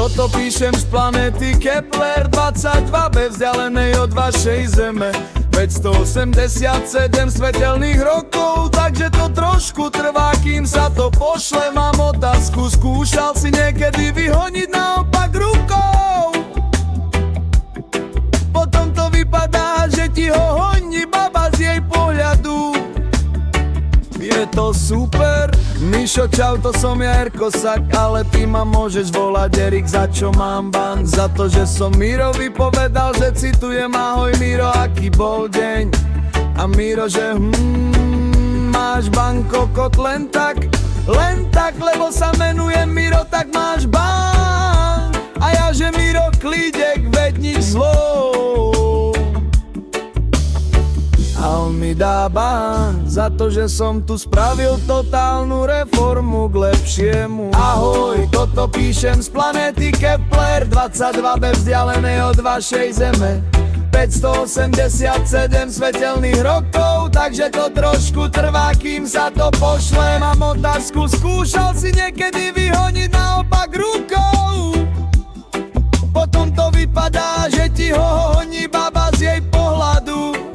toto píšem z planéty Kepler 22b vzdialenej od vašej zeme 587 svetelných rokov, takže to trošku trvá, kým sa to pošle. Mám otázku, skúšal si niekedy vyhoniť naopak rukou? Potom to vypadá, že ti ho honí baba z jej pohľadu. Je to super. Mišo, čau, to som ja, Erkosak, ale ty ma môžeš volať Erik, za čo mám ban? Za to, že som Mirovi povedal, že citujem: ahoj Miro, aký bol deň? A Miro, že máš ban, kokot, len tak, lebo sa menujem Miro, tak máš ban. A ja, že Miro, klídek, veď nič zlou. A on mi dá ban za to, že som tu spravil totálnu reformu k lepšiemu. Ahoj, toto píšem z planéty Kepler 22b vzdialenej od vašej zeme 587 svetelných rokov, takže to trošku trvá, kým sa to pošle. Mám otázku, skúšal si niekedy vyhoniť naopak rukou? Potom to vypadá, že ti ho honí baba z jej pohľadu.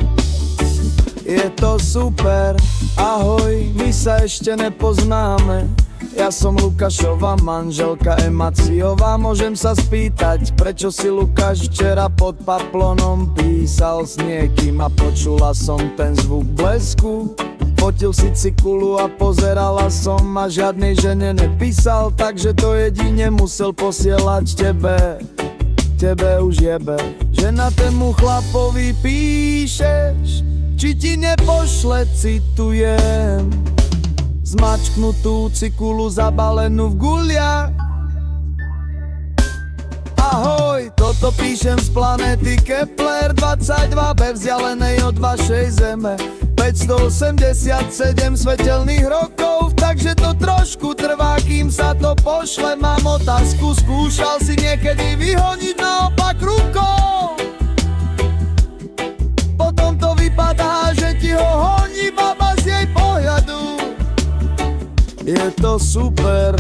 Je to super, ahoj, my sa ešte nepoznáme. Ja som Lukášova manželka Emaciová. Môžem sa spýtať, prečo si Lukáš včera pod paplonom písal s niekým a počula som ten zvuk blesku? Fotil si cikulu a pozerala som a žiadnej žene nepísal, takže to jedine musel posielať tebe už jebe, že na tému chlapovi píšeš. Či ti nepošle, citujem, zmačknutú cikulu zabalenú v guliach. Ahoj, toto píšem z planéty Kepler 22b vzdialenej od vašej zeme 587 svetelných rokov, takže to trošku trvá, kým sa to pošle. Mám otázku, skúšal si niekedy vyhoniť naopak rukou? Potom to vypadá, že ti ho honí baba z jej pohľadu. Je to super.